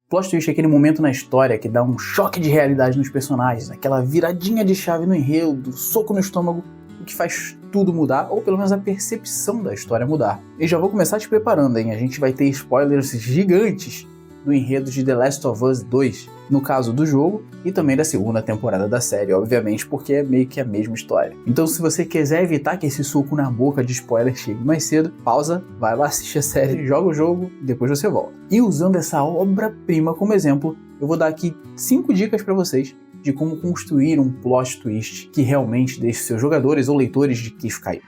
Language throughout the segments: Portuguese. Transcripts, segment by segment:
Plot twist é aquele momento na história que dá um choque de realidade nos personagens, aquela viradinha de chave no enredo, soco no estômago, o que faz tudo mudar, ou pelo menos a percepção da história mudar. E já vou começar te preparando, hein? A gente vai ter spoilers gigantes do enredo de The Last of Us 2, no caso do jogo, e também da segunda temporada da série, obviamente, porque é meio que a mesma história. Então, se você quiser evitar que esse soco na boca de spoiler chegue mais cedo, pausa, vai lá assistir a série, joga o jogo, depois você volta. E usando essa obra-prima como exemplo, eu vou dar aqui 5 dicas para vocês de como construir um plot twist que realmente deixe seus jogadores ou leitores de queixo caído.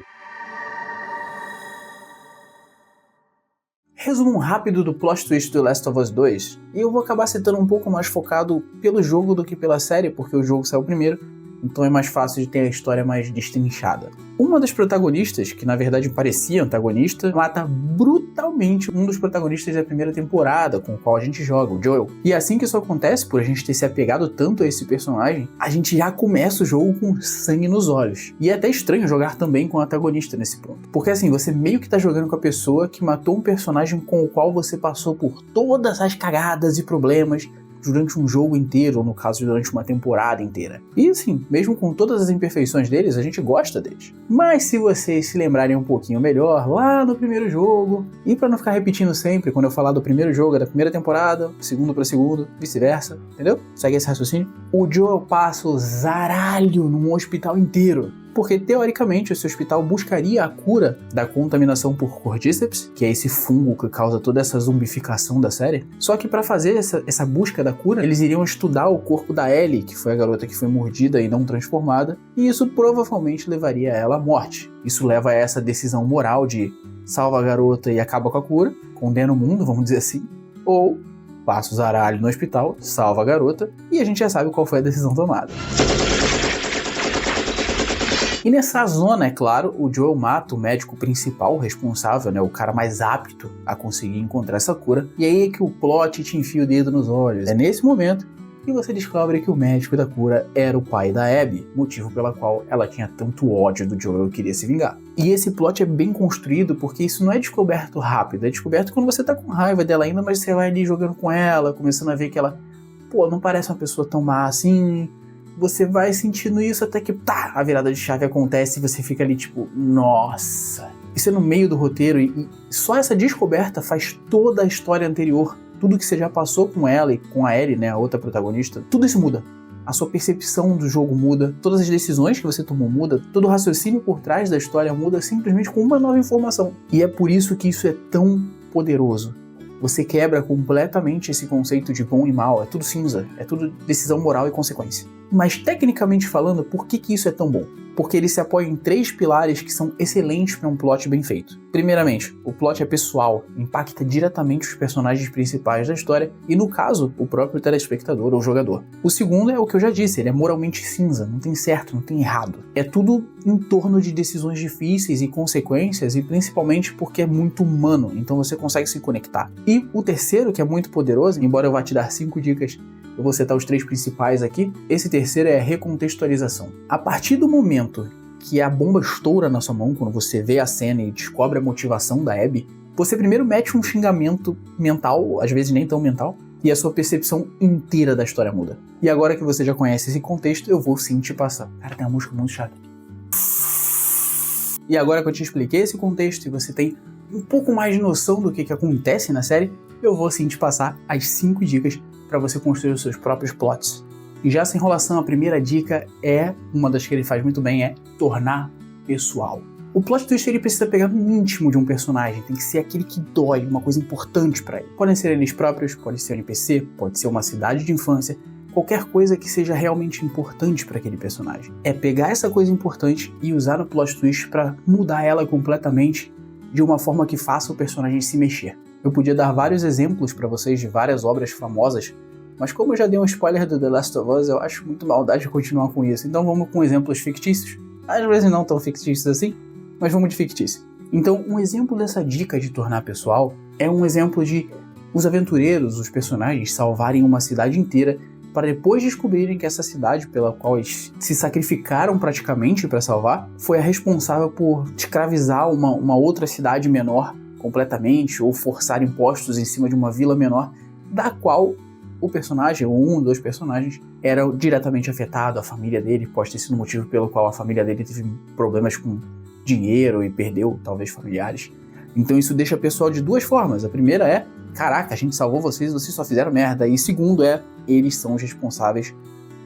Resumo rápido do plot twist do Last of Us 2, e eu vou acabar citando um pouco mais focado pelo jogo do que pela série, porque o jogo saiu primeiro, então é mais fácil de ter a história mais destrinchada. Uma das protagonistas, que na verdade parecia antagonista, mata brutalmente um dos protagonistas da primeira temporada com o qual a gente joga, o Joel. E assim que isso acontece, por a gente ter se apegado tanto a esse personagem, a gente já começa o jogo com sangue nos olhos. E é até estranho jogar também com o antagonista nesse ponto. Porque assim, você meio que tá jogando com a pessoa que matou um personagem com o qual você passou por todas as cagadas e problemas durante um jogo inteiro, ou no caso durante uma temporada inteira. E assim, mesmo com todas as imperfeições deles, a gente gosta deles. Mas se vocês se lembrarem um pouquinho melhor, lá no primeiro jogo, e pra não ficar repetindo sempre, quando eu falar do primeiro jogo é da primeira temporada, segundo pra segundo, vice-versa, entendeu? Segue esse raciocínio. O Joel passa o zaralho num hospital inteiro, porque teoricamente esse hospital buscaria a cura da contaminação por Cordyceps, que é esse fungo que causa toda essa zumbificação da série. Só que para fazer essa busca da cura, eles iriam estudar o corpo da Ellie, que foi a garota que foi mordida e não transformada, e isso provavelmente levaria ela à morte. Isso leva a essa decisão moral de salva a garota e acaba com a cura, condena o mundo, vamos dizer assim, ou passa o zaralho no hospital, salva a garota, e a gente já sabe qual foi a decisão tomada. E nessa zona, é claro, o Joel mata o médico principal, o responsável, né, o cara mais apto a conseguir encontrar essa cura, e aí é que o plot te enfia o dedo nos olhos. É nesse momento que você descobre que o médico da cura era o pai da Abby, motivo pela qual ela tinha tanto ódio do Joel e queria se vingar. E esse plot é bem construído porque isso não é descoberto rápido, é descoberto quando você tá com raiva dela ainda, mas você vai ali jogando com ela, começando a ver que ela, não parece uma pessoa tão má assim. Você vai sentindo isso até que, a virada de chave acontece e você fica ali tipo, nossa. Isso é no meio do roteiro e só essa descoberta faz toda a história anterior, tudo que você já passou com ela e com a Ellie, né, a outra protagonista, tudo isso muda. A sua percepção do jogo muda, todas as decisões que você tomou muda, todo o raciocínio por trás da história muda simplesmente com uma nova informação. E é por isso que isso é tão poderoso. Você quebra completamente esse conceito de bom e mal, é tudo cinza, é tudo decisão moral e consequência. Mas tecnicamente falando, por que isso é tão bom? Porque ele se apoia em 3 pilares que são excelentes para um plot bem feito. Primeiramente, o plot é pessoal, impacta diretamente os personagens principais da história e, no caso, o próprio telespectador ou jogador. O segundo é o que eu já disse, ele é moralmente cinza, não tem certo, não tem errado. É tudo em torno de decisões difíceis e consequências e principalmente porque é muito humano, então você consegue se conectar. E o terceiro, que é muito poderoso, embora eu vá te dar 5 dicas, eu vou citar os 3 principais aqui. Esse terceiro é a recontextualização. A partir do momento que a bomba estoura na sua mão, quando você vê a cena e descobre a motivação da Abby, você primeiro mete um xingamento mental, às vezes nem tão mental, e a sua percepção inteira da história muda. E agora que você já conhece esse contexto, eu vou sim te passar. Cara, tem uma música muito chata. E agora que eu te expliquei esse contexto e você tem um pouco mais de noção do que acontece na série, eu vou sim te passar as 5 dicas para você construir os seus próprios plots. E já sem enrolação, a primeira dica é, uma das que ele faz muito bem, é tornar pessoal. O plot twist ele precisa pegar no íntimo de um personagem, tem que ser aquele que dói, uma coisa importante para ele. Podem ser eles próprios, pode ser um NPC, pode ser uma cidade de infância, qualquer coisa que seja realmente importante para aquele personagem. É pegar essa coisa importante e usar o plot twist para mudar ela completamente de uma forma que faça o personagem se mexer. Eu podia dar vários exemplos para vocês de várias obras famosas, mas como eu já dei um spoiler do The Last of Us, eu acho muito maldade continuar com isso. Então vamos com exemplos fictícios. Às vezes não tão fictícios assim, mas vamos de fictício. Então um exemplo dessa dica de tornar pessoal é um exemplo de os aventureiros, os personagens, salvarem uma cidade inteira para depois descobrirem que essa cidade pela qual eles se sacrificaram praticamente para salvar foi a responsável por escravizar uma outra cidade menor completamente ou forçar impostos em cima de uma vila menor da qual o personagem, ou um dos personagens, era diretamente afetado, a família dele, pode ter sido o motivo pelo qual a família dele teve problemas com dinheiro e perdeu, talvez, familiares. Então isso deixa o pessoal de duas formas. A primeira é, caraca, a gente salvou vocês só fizeram merda. E segundo é, eles são os responsáveis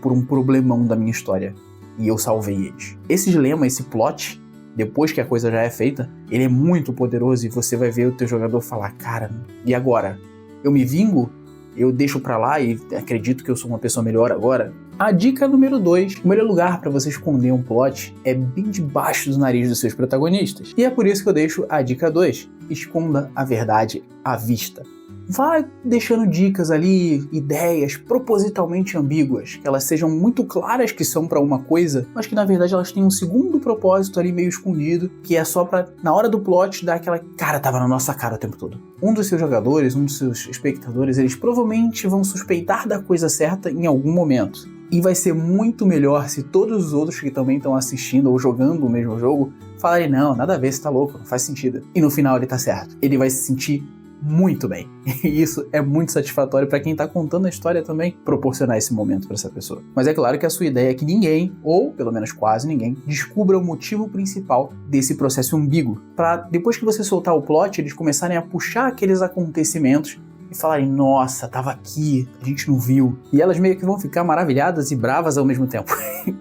por um problemão da minha história. E eu salvei eles. Esse dilema, esse plot, depois que a coisa já é feita, ele é muito poderoso e você vai ver o teu jogador falar, cara, e agora? Eu me vingo? Eu deixo pra lá e acredito que eu sou uma pessoa melhor agora? A dica número 2, o melhor lugar para você esconder um plot é bem debaixo do nariz dos seus protagonistas. E é por isso que eu deixo a dica 2, esconda a verdade à vista. Vai deixando dicas ali, ideias propositalmente ambíguas, que elas sejam muito claras que são pra uma coisa, mas que na verdade elas têm um segundo propósito ali meio escondido, que é só pra, na hora do plot, dar aquela cara, tava na nossa cara o tempo todo. Um dos seus jogadores, um dos seus espectadores, eles provavelmente vão suspeitar da coisa certa em algum momento. E vai ser muito melhor se todos os outros que também estão assistindo ou jogando o mesmo jogo falarem, não, nada a ver, você tá louco, não faz sentido. E no final ele tá certo. Ele vai se sentir muito bem. E isso é muito satisfatório para quem tá contando a história também, proporcionar esse momento para essa pessoa. Mas é claro que a sua ideia é que ninguém, ou pelo menos quase ninguém, descubra o motivo principal desse processo ambíguo. Para depois que você soltar o plot, eles começarem a puxar aqueles acontecimentos e falarem, nossa, tava aqui, a gente não viu. E elas meio que vão ficar maravilhadas e bravas ao mesmo tempo.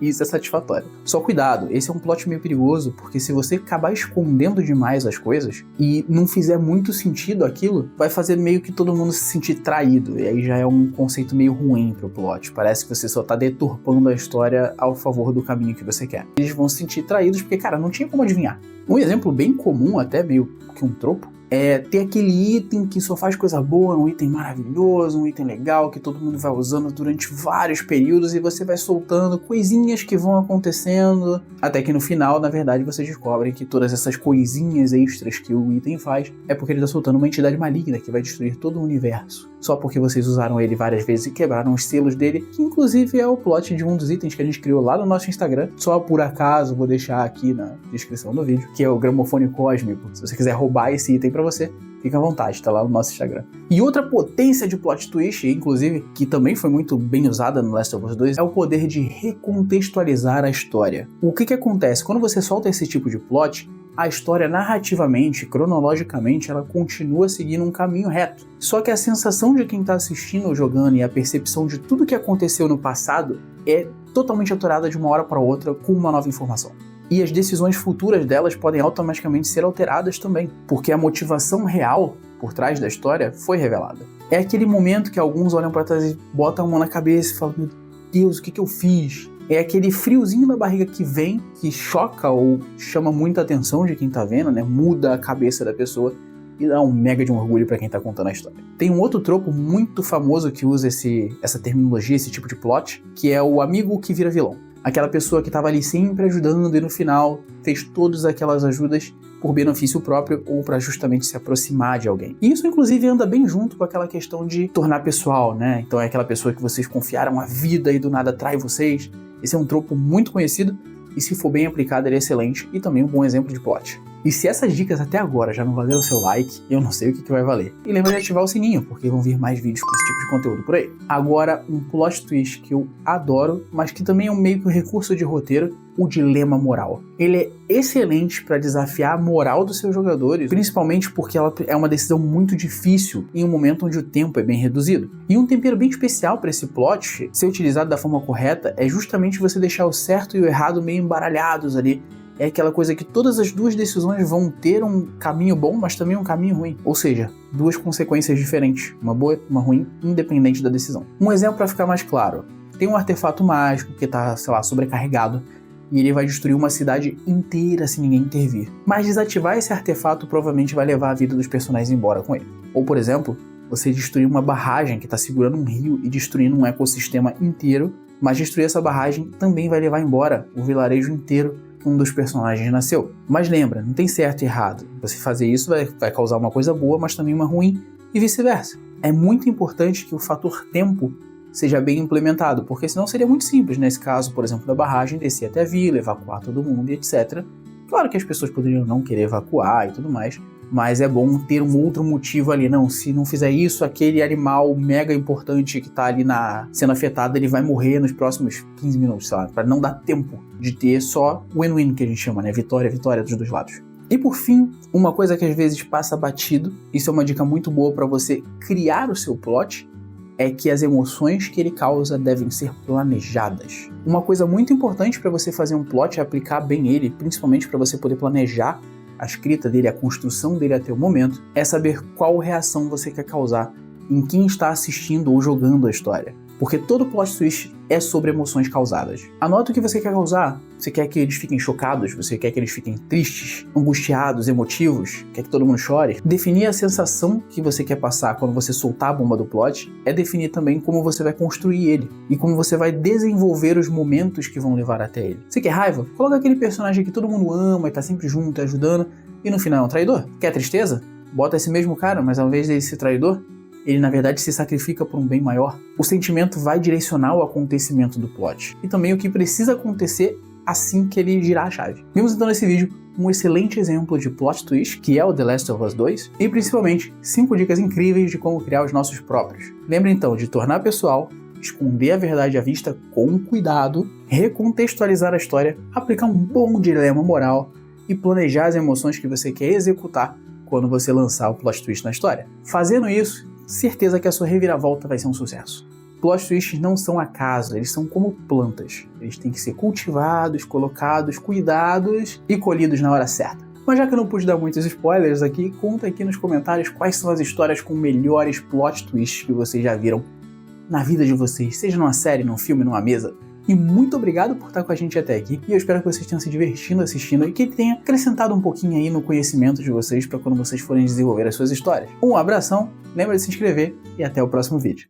Isso é satisfatório. Só cuidado, esse é um plot meio perigoso, porque se você acabar escondendo demais as coisas e não fizer muito sentido aquilo, vai fazer meio que todo mundo se sentir traído. E aí já é um conceito meio ruim pro plot. Parece que você só tá deturpando a história ao favor do caminho que você quer. Eles vão se sentir traídos porque, cara, não tinha como adivinhar. Um exemplo bem comum, até meio que um tropo, é ter aquele item que só faz coisa boa, um item maravilhoso, um item legal que todo mundo vai usando durante vários períodos e você vai soltando coisinhas que vão acontecendo, até que no final, na verdade, você descobre que todas essas coisinhas extras que o item faz é porque ele está soltando uma entidade maligna que vai destruir todo o universo. Só porque vocês usaram ele várias vezes e quebraram os selos dele, que inclusive é o plot de um dos itens que a gente criou lá no nosso Instagram. Só por acaso, vou deixar aqui na descrição do vídeo, que é o gramofone cósmico. Se você quiser roubar esse item pra você, fica à vontade, tá lá no nosso Instagram. E outra potência de plot twist, inclusive, que também foi muito bem usada no Last of Us 2, é o poder de recontextualizar a história. O que acontece? Quando você solta esse tipo de plot, a história narrativamente, cronologicamente, ela continua seguindo um caminho reto. Só que a sensação de quem está assistindo ou jogando e a percepção de tudo que aconteceu no passado é totalmente alterada de uma hora para outra com uma nova informação. E as decisões futuras delas podem automaticamente ser alteradas também, porque a motivação real por trás da história foi revelada. É aquele momento que alguns olham para trás e botam a mão na cabeça e falam, meu Deus, o que eu fiz? É aquele friozinho na barriga que vem, que choca ou chama muita atenção de quem tá vendo, né? Muda a cabeça da pessoa e dá um mega de um orgulho pra quem tá contando a história. Tem um outro tropo muito famoso que usa essa terminologia, esse tipo de plot, que é o amigo que vira vilão. Aquela pessoa que tava ali sempre ajudando e no final fez todas aquelas ajudas por benefício próprio ou para justamente se aproximar de alguém. E isso inclusive anda bem junto com aquela questão de tornar pessoal, né? Então é aquela pessoa que vocês confiaram a vida e do nada trai vocês. Esse é um tropo muito conhecido e se for bem aplicado ele é excelente e também um bom exemplo de plot. E se essas dicas até agora já não valeram o seu like, eu não sei o que vai valer. E lembra de ativar o sininho, porque vão vir mais vídeos com esse tipo de conteúdo por aí. Agora, um plot twist que eu adoro, mas que também é meio que um recurso de roteiro, o dilema moral. Ele é excelente para desafiar a moral dos seus jogadores, principalmente porque ela é uma decisão muito difícil em um momento onde o tempo é bem reduzido. E um tempero bem especial para esse plot, ser utilizado da forma correta, é justamente você deixar o certo e o errado meio embaralhados ali. É aquela coisa que todas as duas decisões vão ter um caminho bom, mas também um caminho ruim. Ou seja, duas consequências diferentes, uma boa e uma ruim, independente da decisão. Um exemplo para ficar mais claro. Tem um artefato mágico que está, sei lá, sobrecarregado e ele vai destruir uma cidade inteira se ninguém intervir. Mas desativar esse artefato provavelmente vai levar a vida dos personagens embora com ele. Ou, por exemplo, você destruir uma barragem que está segurando um rio e destruindo um ecossistema inteiro, mas destruir essa barragem também vai levar embora o vilarejo inteiro que um dos personagens nasceu. Mas lembra, não tem certo e errado. Você fazer isso vai causar uma coisa boa, mas também uma ruim, e vice-versa. É muito importante que o fator tempo seja bem implementado, porque senão seria muito simples, nesse caso, por exemplo, da barragem, descer até a vila, evacuar todo mundo e etc. Claro que as pessoas poderiam não querer evacuar e tudo mais, mas é bom ter um outro motivo ali. Não, se não fizer isso, aquele animal mega importante que tá ali sendo afetado, ele vai morrer nos próximos 15 minutos, sei lá, pra não dar tempo de ter só win-win, que a gente chama, né? Vitória dos dois lados. E por fim, uma coisa que às vezes passa batido, isso é uma dica muito boa para você criar o seu plot, é que as emoções que ele causa devem ser planejadas. Uma coisa muito importante para você fazer um plot é aplicar bem ele, principalmente para você poder planejar a escrita dele, a construção dele até o momento, é saber qual reação você quer causar em quem está assistindo ou jogando a história. Porque todo plot twist é sobre emoções causadas. Anota o que você quer causar. Você quer que eles fiquem chocados? Você quer que eles fiquem tristes, angustiados, emotivos? Quer que todo mundo chore? Definir a sensação que você quer passar quando você soltar a bomba do plot é definir também como você vai construir ele e como você vai desenvolver os momentos que vão levar até ele. Você quer raiva? Coloca aquele personagem que todo mundo ama e tá sempre junto, ajudando, e no final é um traidor. Quer tristeza? Bota esse mesmo cara, mas ao invés dele ser traidor, ele na verdade se sacrifica por um bem maior. O sentimento vai direcionar o acontecimento do plot e também o que precisa acontecer assim que ele girar a chave. Vimos então nesse vídeo um excelente exemplo de plot twist, que é o The Last of Us 2, e principalmente 5 dicas incríveis de como criar os nossos próprios. Lembre então de tornar pessoal, esconder a verdade à vista com cuidado, recontextualizar a história, aplicar um bom dilema moral e planejar as emoções que você quer executar quando você lançar o plot twist na história. Fazendo isso, certeza que a sua reviravolta vai ser um sucesso. Plot twists não são acaso, eles são como plantas. Eles têm que ser cultivados, colocados, cuidados e colhidos na hora certa. Mas já que eu não pude dar muitos spoilers aqui, conta aqui nos comentários quais são as histórias com melhores plot twists que vocês já viram na vida de vocês, seja numa série, num filme, numa mesa. E muito obrigado por estar com a gente até aqui, e eu espero que vocês tenham se divertindo assistindo e que tenha acrescentado um pouquinho aí no conhecimento de vocês para quando vocês forem desenvolver as suas histórias. Um abração, lembra de se inscrever e até o próximo vídeo.